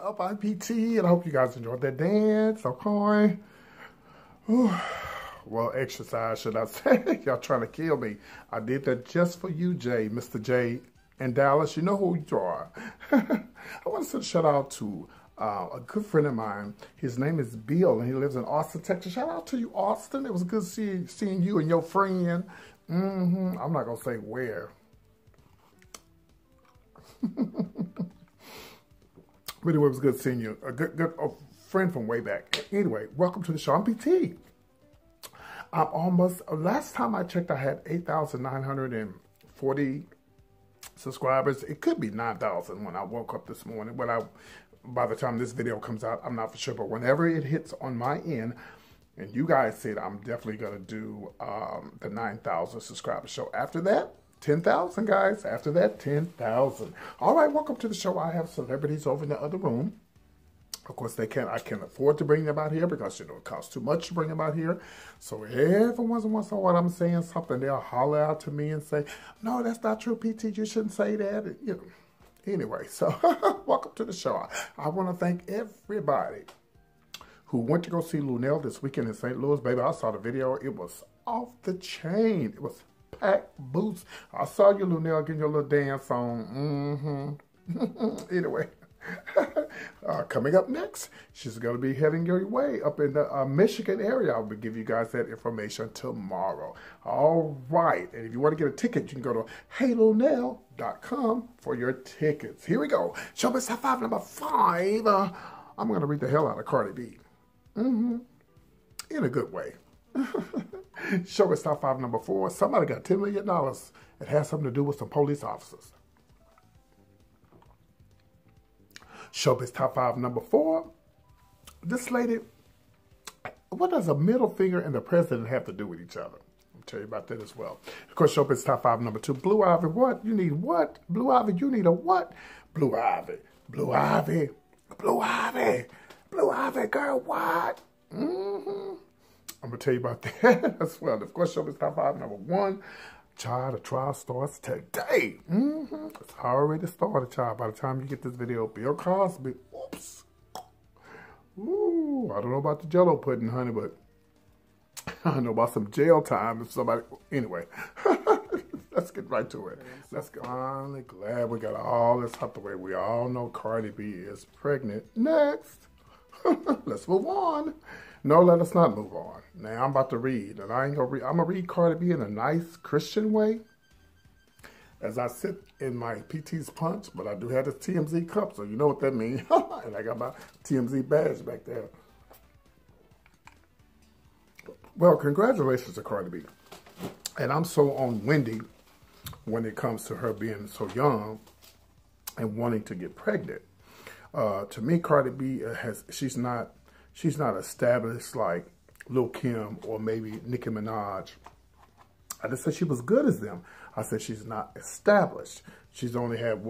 up? I'm PT, and I hope you guys enjoyed that dance. Okay. Well, exercise, should I say? Y'all trying to kill me. I did that just for you, Jay, Mr. J in Dallas. You know who you are. I want to send a shout out to a good friend of mine. His name is Bill, and he lives in Austin, Texas. Shout out to you, Austin. It was good seeing you and your friend. I'm not going to say where. But anyway, it was good seeing you. A good friend from way back. Anyway, welcome to the show. I'm PT. I'm almost, last time I checked, I had 8,940 subscribers. It could be 9,000 when I woke up this morning. But by the time this video comes out, I'm not for sure. But whenever it hits on my end, and you guys said I'm definitely going to do the 9,000 subscribers. So after that, 10,000, guys. After that, 10,000. All right, welcome to the show. I have celebrities over in the other room. Of course, I can't afford to bring them out here because, you know, it costs too much to bring them out here. So every once in a while I'm saying something, they'll holler out to me and say, no, that's not true, PT. You shouldn't say that. You know. Anyway, so welcome to the show. I want to thank everybody who went to go see Lunel this weekend in St. Louis. Baby, I saw the video. It was off the chain. It was packed boots. I saw you, Lunel, getting your little dance on. Anyway, coming up next, she's going to be heading your way up in the Michigan area. I'll give you guys that information tomorrow. All right. And if you want to get a ticket, you can go to heylunel.com for your tickets. Here we go. Showbiz Top 5 number 5. I'm going to read the hell out of Cardi B. In a good way. Showbiz Top 5 number 4. Somebody got $10 million. It has something to do with some police officers. Showbiz Top 5 number 4. This lady, what does a middle finger and the president have to do with each other? I'll tell you about that as well. Of course, Showbiz Top 5 number 2. Blue Ivy, what? You need what? Blue Ivy, you need a what? Blue Ivy, Blue Ivy, Blue Ivy, Blue Ivy, girl, what? I'm going to tell you about that as well. Of course, Showbiz Top 5 number 1. Child, the trial starts today. It's already started, child. By the time you get this video, Bill Cosby, oops. Ooh, I don't know about the Jell-O pudding, honey, but I know about some jail time if somebody, anyway. Let's get right to it. Let's go. Finally glad we got all this out the way. We all know Cardi B is pregnant. Next. Let's move on. No, let us not move on. Now, I'm about to read, and I ain't gonna read. I'm gonna read Cardi B in a nice Christian way as I sit in my PT's punch, but I do have the TMZ cup, so you know what that means. And I got my TMZ badge back there. Well, congratulations to Cardi B. And I'm so on Wendy when it comes to her being so young and wanting to get pregnant. To me, Cardi B she's not established like Lil' Kim or maybe Nicki Minaj. I just said she was good as them. I said she's not established. She's only had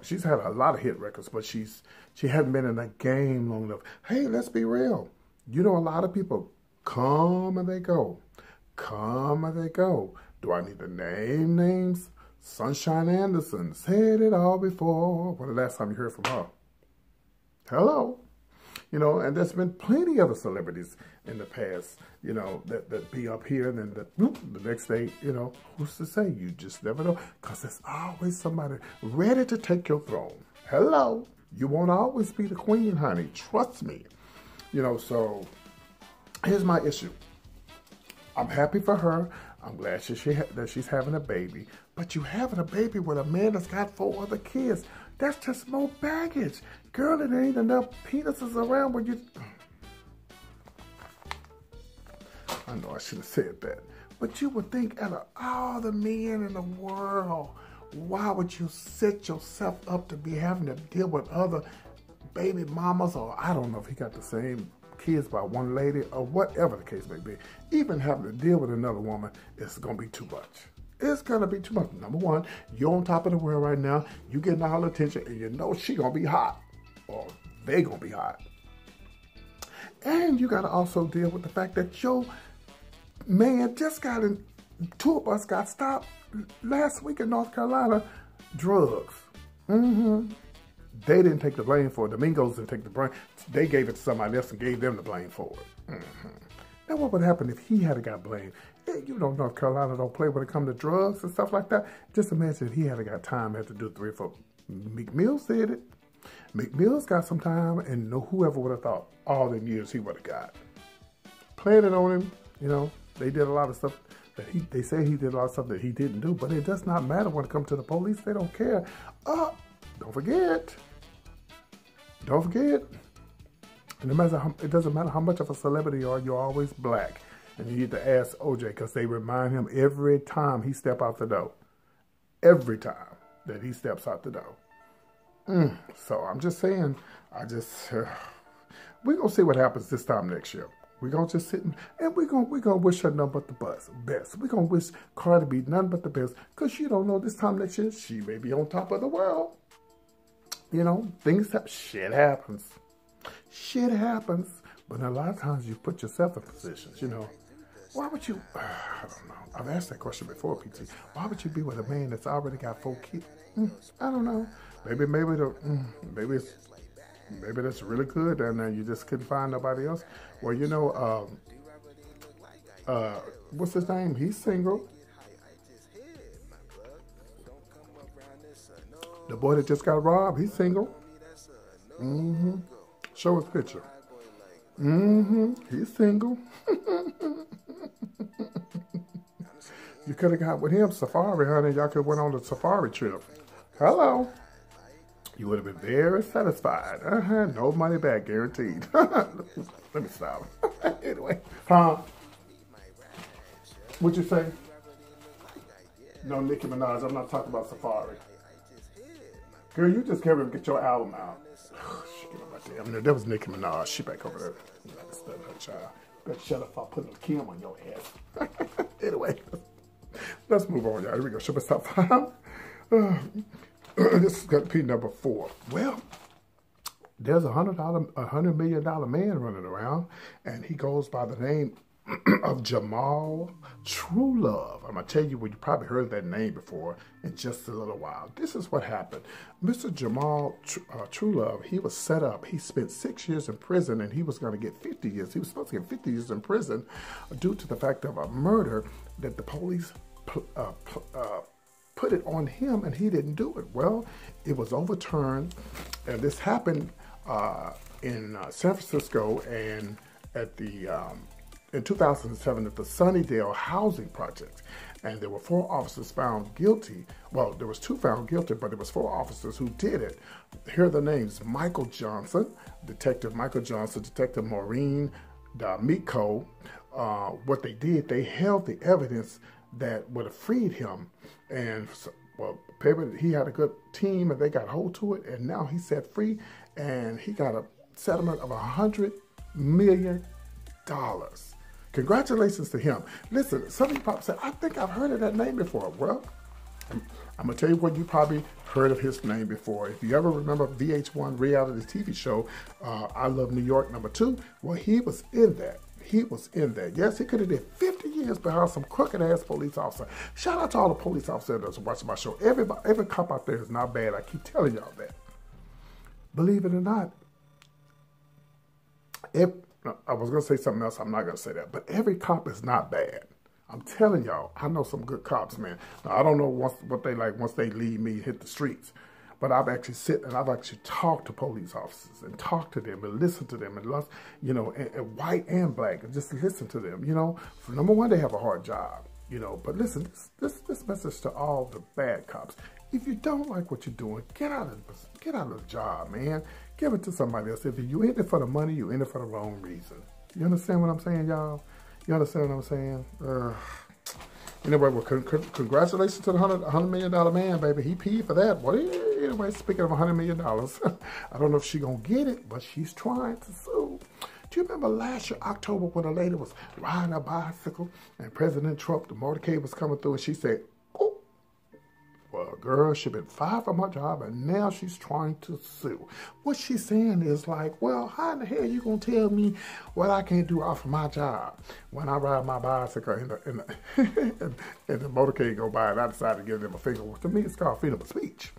she's had a lot of hit records, but she hadn't been in the game long enough. Hey, let's be real. You know, a lot of people come and they go. Come and they go. Do I need to name names? Sunshine Anderson said it all before. When the last time you heard from her? Hello. You know, and there's been plenty of other celebrities in the past, you know, that be up here and then the next day, you know, who's to say? You just never know, because there's always somebody ready to take your throne. Hello. You won't always be the queen, honey. Trust me. You know, so here's my issue. I'm happy for her. I'm glad that she's having a baby. But you having a baby with a man that's got 4 other kids. That's just more baggage. Girl, it ain't enough penises around when you... I know I should have said that. But you would think out of all the men in the world, why would you set yourself up to be having to deal with other baby mamas? Or I don't know if he got the same kids by one lady or whatever the case may be. Even having to deal with another woman is going to be too much. It's going to be too much. Number one, you're on top of the world right now. You getting all the attention, and you know she going to be hot. Or they going to be hot. And you got to also deal with the fact that your man just got in, 2 of us got stopped last week in North Carolina. Drugs. They didn't take the blame for it. The Mingos didn't take the blame. They gave it to somebody else and gave them the blame for it. Now, what would happen if he had got blamed? You know, North Carolina don't play when it comes to drugs and stuff like that. Just imagine if he had got time, had to do 3 or 4. McMills said it. McMills got some time, and whoever would have thought all them years he would have got. Playing it on him, you know, they did a lot of stuff that they say he did a lot of stuff that he didn't do, but it does not matter when it comes to the police. They don't care. Don't forget. Don't forget. And it doesn't matter how much of a celebrity you are, you're always black. And you need to ask OJ because they remind him every time he steps out the door. Every time that he steps out the door. So I'm just saying, we're going to see what happens this time next year. We're going to just sit and we're going to wish her nothing but the best. We're going to wish Cardi B nothing but the best because you don't know this time next year, she may be on top of the world. You know, shit happens. Shit happens. But a lot of times you put yourself in positions, you know. Why would you, I don't know. I've asked that question before, PT. Why would you be with a man that's already got 4 kids? I don't know. Maybe that's really good, and you just couldn't find nobody else. Well, you know, what's his name? He's single. The boy that just got robbed, he's single. Show his picture. He's single. You could have got with him safari, honey. Y'all could have went on the safari trip. Hello. You would have been very satisfied. No money back, guaranteed. Let me stop. Anyway. What'd you say? No, Nicki Minaj. I'm not talking about safari. Girl, you just can't even get your album out. That was Nicki Minaj. She back over there. You got to study her child. Better shut up if I put a Kim on your ass. Anyway. Let's move on, y'all. Here we go. Should I stop? This is going to be number 4. Well, there's $100 million man running around, and he goes by the name of Jamal True Love. I'm going to tell you, you probably heard that name before in just a little while. This is what happened. Mr. Jamal True Love, he was set up. He spent 6 years in prison, and he was going to get 50 years. He was supposed to get 50 years in prison due to the fact of a murder that the police put it on him, and he didn't do it. Well, it was overturned, and this happened in San Francisco and at the in 2007 at the Sunnydale housing project. And there were 4 officers found guilty. Well, there was 2 found guilty, but there was 4 officers who did it. Here are the names: Michael Johnson, Detective Michael Johnson, Detective Maureen D'Amico. What they did, they held the evidence that would have freed him. And well, he had a good team, and they got hold to it, and now he's set free, and he got a settlement of $100 million. Congratulations to him. Listen, some of you probably say, I think I've heard of that name before. Well, I'm going to tell you what you probably heard of his name before. If you ever remember VH1 reality TV show, I Love New York #2, well, he was in that. He was in there. Yes, he could have did 50 years behind some crooked-ass police officer. Shout out to all the police officers that's watching my show. Every cop out there is not bad. I keep telling y'all that. Believe it or not, I was going to say something else. I'm not going to say that. But every cop is not bad. I'm telling y'all, I know some good cops, man. Now, I don't know what they like once they leave me and hit the streets. But I've actually I've actually talked to police officers and talked to them and listened to them and you know, and white and black, and just listen to them. You know, for number one, they have a hard job. You know, but listen, this message to all the bad cops: if you don't like what you're doing, get out of the job, man. Give it to somebody else. If you're in it for the money, you're in it for the wrong reason. You understand what I'm saying, y'all? You understand what I'm saying? Anyway, well, congratulations to the $100 million man, baby. He peed for that. Well, anyway, speaking of $100 million, I don't know if she's going to get it, but she's trying to sue. Do you remember last year, October, when a lady was riding a bicycle and President Trump, the motorcade was coming through, and she said, oh, well, girl, she's been fired from her job, and now she's trying to sue. What she's saying is like, well, how in the hell you going to tell me what I can't do off of my job when I ride my bicycle and the motorcade go by and I decide to give them a finger? To me, it's called freedom of speech.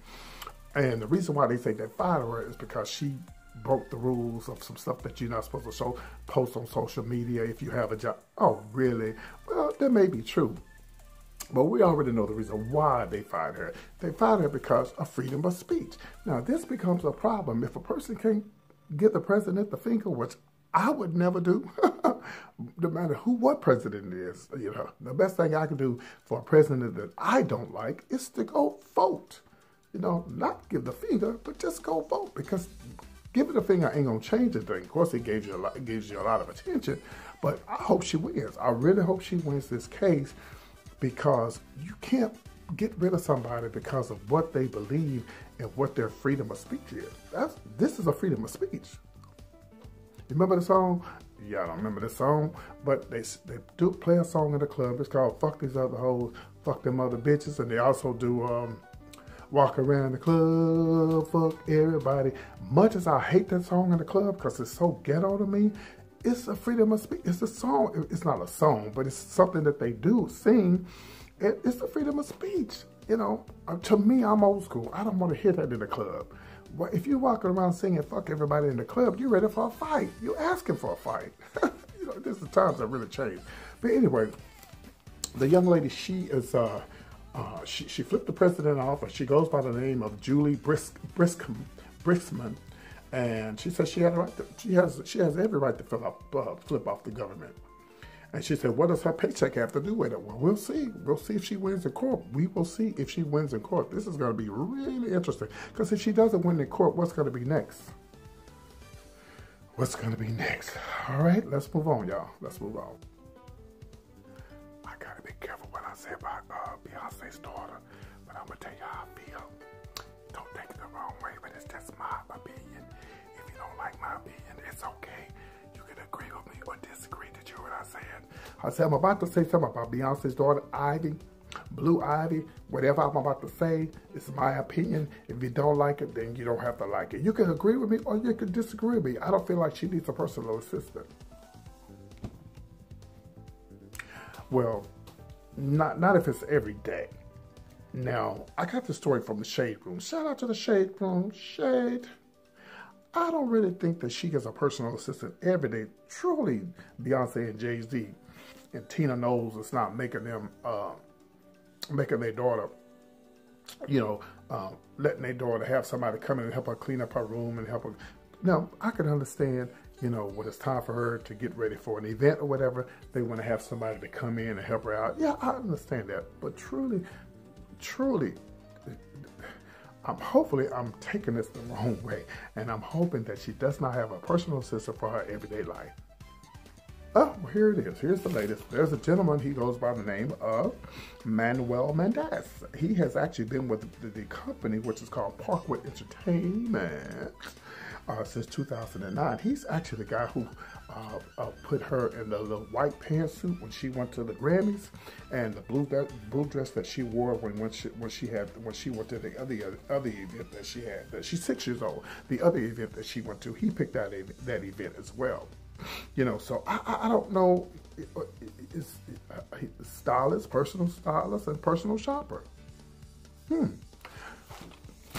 And the reason why they say they fired her is because she broke the rules of some stuff that you're not supposed to post on social media if you have a job. Oh, really? Well, that may be true. But we already know the reason why they fired her. They fired her because of freedom of speech. Now, this becomes a problem. If a person can't give the president the finger, which I would never do, no matter what president it is, the best thing I can do for a president that I don't like is to go vote. Not give the finger, but just go vote, because giving the finger ain't gonna change the thing. Of course, it gives you a lot of attention, but I hope she wins. I really hope she wins this case, because you can't get rid of somebody because of what they believe and what their freedom of speech is. This is a freedom of speech. You remember the song? Yeah, I don't remember the song, but they do play a song in the club. It's called "Fuck These Other Hoes, Fuck Them Other Bitches," and they also do "Walk Around the Club, Fuck Everybody." Much as I hate that song in the club because it's so ghetto to me, it's a freedom of speech. It's a song. It's not a song, but it's something that they do sing. It's a freedom of speech. To me, I'm old school. I don't want to hear that in the club. Well, if you're walking around singing "fuck everybody" in the club, you're ready for a fight. You're asking for a fight. This is the times that really changed. But anyway, the young lady, she is she flipped the president off. She goes by the name of Julie Briskman, and she says she had a right to, she has every right to flip off the government. And she said, what does her paycheck have to do with it? Well, we'll see. We'll see if she wins in court. We will see if she wins in court. This is going to be really interesting. Because if she doesn't win in court, what's going to be next? What's going to be next? All right, let's move on, y'all. Let's move on. I got to be careful what I say about Beyonce's daughter. But I'm going to tell you how I feel. Don't take it the wrong way, but it's just my opinion. If you don't like my opinion, it's okay. You can agree with me or disagree. Did you hear what I said? I said I'm about to say something about Beyonce's daughter, Ivy, Blue Ivy. Whatever I'm about to say, it's my opinion. If you don't like it, then you don't have to like it. You can agree with me or you can disagree with me. I don't feel like she needs a personal assistant. Well, not if it's every day. Now, I got this story from the Shade Room. Shout out to the Shade Room. Shade. I don't really think that she gets a personal assistant every day. Truly, Beyonce and Jay-Z and Tina knows it's not making them, making their daughter, letting their daughter have somebody come in and help her clean up her room and help her. Now, I can understand, when it's time for her to get ready for an event or whatever, they want to have somebody to come in and help her out. Yeah, I understand that. But truly, hopefully I'm taking this the wrong way, and I'm hoping that she does not have a personal assistant for her everyday life. Oh, well, here it is. Here's the latest. There's a gentleman, he goes by the name of Manuel Mendez. He has actually been with the company, which is called Parkwood Entertainment, since 2009. He's actually the guy who put her in the little white pantsuit when she went to the Grammys, and the blue dress that she wore when she went to the other event that she had. She's 6 years old. The other event that she went to, he picked out that event as well. So I don't know. It's stylist, personal stylist, and personal shopper.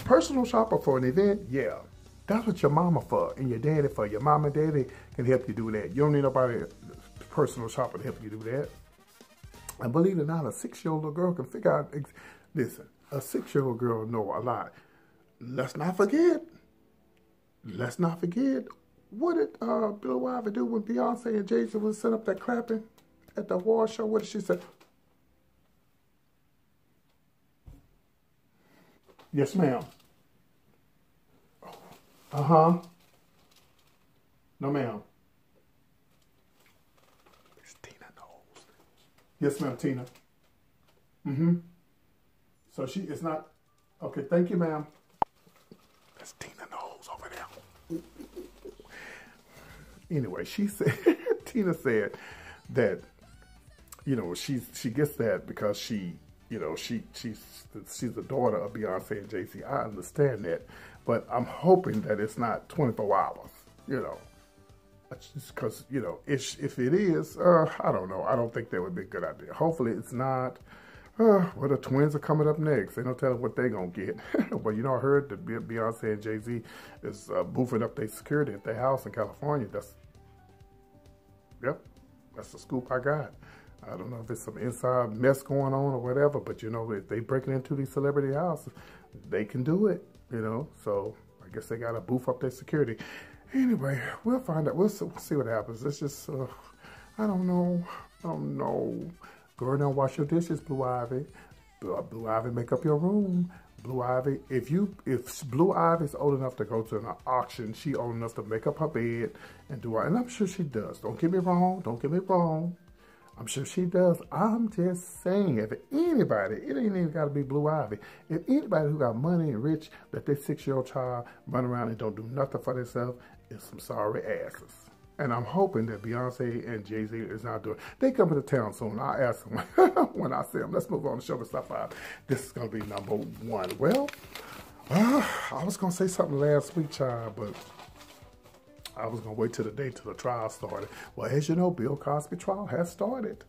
Personal shopper for an event, yeah. That's what your mama for and your daddy for. Your mama and daddy can help you do that. You don't need nobody personal shopper to help you do that. And believe it or not, a 6-year-old little girl can figure out. Listen, a 6-year-old girl know a lot. Let's not forget. What did Bill Ivy do when Beyonce and Jay-Z was set up that clapping at the award show? What did she say? Yes, ma'am. Uh-huh. No, ma'am. It's Tina knows. Yes, ma'am, Tina. Mm-hmm. So it's not. Okay, thank you, ma'am. That's Tina knows over there. Anyway, she said, Tina said that, she gets that because she's the daughter of Beyonce and Jay-Z. I understand that, but I'm hoping that it's not 24 hours, because, if it is, I don't know. I don't think that would be a good idea. Hopefully it's not. Well, the twins are coming up next. They don't tell us what they're going to get. Well, I heard that Beyonce and Jay-Z is boofing up their security at their house in California. Yep, that's the scoop I got. I don't know if it's some inside mess going on or whatever, but if they breaking into these celebrity houses, they can do it, So I guess they got to boof up their security. Anyway, we'll find out. We'll see what happens. It's just, I don't know. Go down, wash your dishes, Blue Ivy. Blue Ivy, make up your room. Blue Ivy, if Blue Ivy's old enough to go to an auction, she old enough to make up her bed and do it. And I'm sure she does. Don't get me wrong. I'm sure she does. I'm just saying, if anybody, it ain't even got to be Blue Ivy. If anybody who got money and rich, that their 6-year-old child run around and don't do nothing for themselves, is some sorry asses. And I'm hoping that Beyonce and Jay-Z is not doing it. They coming to town soon. I'll ask them when I see them. Let's move on to Show Me Stuff 5. This is going to be number 1. Well, I was going to say something last week, child, but I was going to wait till the day till the trial started. Well, as you know, Bill Cosby trial has started.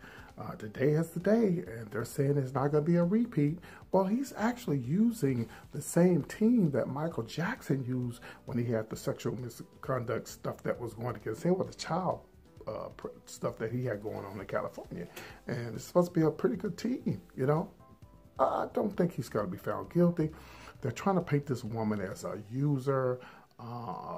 Today is the day, and they're saying it's not going to be a repeat. Well, he's actually using the same team that Michael Jackson used when he had the sexual misconduct stuff that was going against him with the child stuff that he had going on in California. And it's supposed to be a pretty good team, I don't think he's going to be found guilty. They're trying to paint this woman as a user,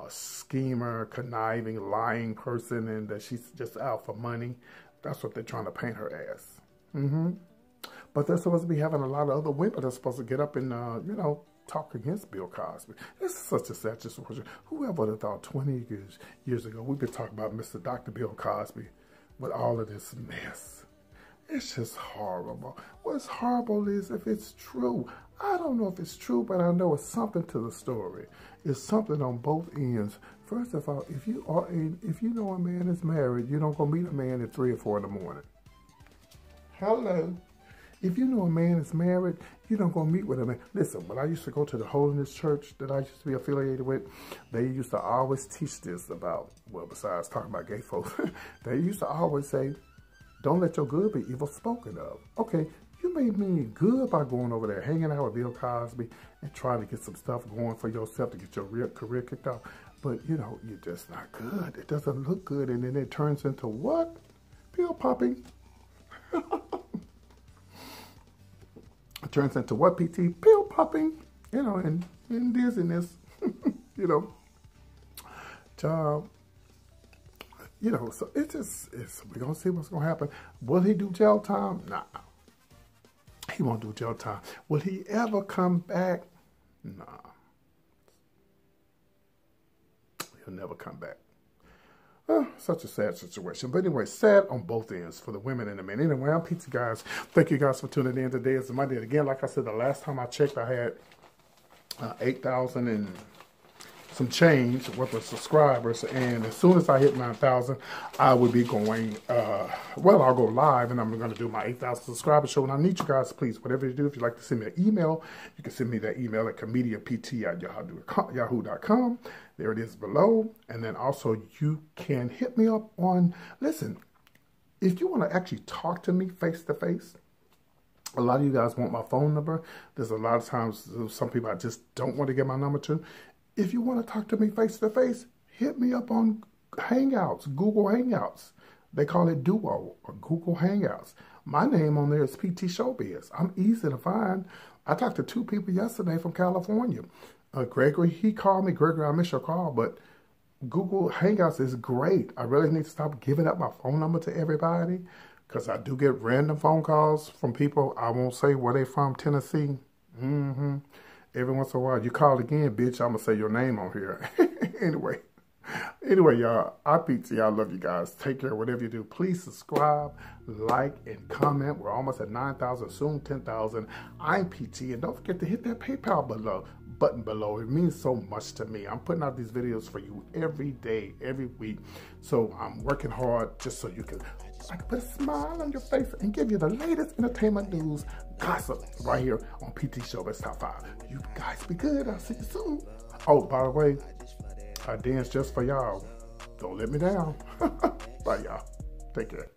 schemer, conniving, lying person, and that she's just out for money. That's what they're trying to paint her as. But they're supposed to be having a lot of other women that's supposed to get up and, talk against Bill Cosby. This is such a sad situation. Whoever would have thought 20 years ago, we've been talking about Mr. Dr. Bill Cosby with all of this mess. It's just horrible. What's horrible is if it's true. I don't know if it's true, but I know it's something to the story. It's something on both ends. First of all, if you know a man is married, you don't go meet a man at 3 or 4 in the morning. Hello. If you know a man is married, you don't go meet with a man. Listen, when I used to go to the Holiness Church that I used to be affiliated with, they used to always teach this about, well, besides talking about gay folks, they used to always say, don't let your good be evil spoken of. Okay, you made me good by going over there, hanging out with Bill Cosby and trying to get some stuff going for yourself to get your real career kicked off. But, you're just not good. It doesn't look good. And then it turns into what? Pill popping. It turns into what, PT? Pill popping. And dizziness. Child. So we're going to see what's going to happen. Will he do jail time? Nah. He won't do jail time. Will he ever come back? Nah. He'll never come back. Such a sad situation. But anyway, sad on both ends for the women and the men. Anyway, I'm PT, guys. Thank you guys for tuning in. Today is Monday. And again, like I said, the last time I checked, I had 8,000 and some change worth of subscribers, and as soon as I hit 9,000, I would be going, I'll go live, and I'm going to do my 8,000 subscriber show, and I need you guys, please, whatever you do, if you'd like to send me an email, you can send me that email at comedianpt@yahoo.com. There it is below, and then also you can hit me up on, listen, if you want to actually talk to me face-to-face, a lot of you guys want my phone number. There's a lot of times, some people I just don't want to get my number to. If you want to talk to me face-to-face, hit me up on Hangouts, Google Hangouts. They call it Duo or Google Hangouts. My name on there is PT Showbiz. I'm easy to find. I talked to 2 people yesterday from California. Gregory, he called me. Gregory, I missed your call, but Google Hangouts is great. I really need to stop giving up my phone number to everybody because I do get random phone calls from people. I won't say where they from, Tennessee. Every once in a while, you call again, bitch, I'm going to say your name on here. Anyway, y'all, I PT, I love you guys. Take care, whatever you do. Please subscribe, like, and comment. We're almost at 9,000, soon 10,000. I'm PT, and don't forget to hit that PayPal button below. It means so much to me. I'm putting out these videos for you every day, every week. So I'm working hard just so I can put a smile on your face and give you the latest entertainment news, gossip, right here on PT Showbiz Top 5. You guys be good. I'll see you soon. Oh, by the way, I dance just for y'all. Don't let me down. Bye, y'all. Take care.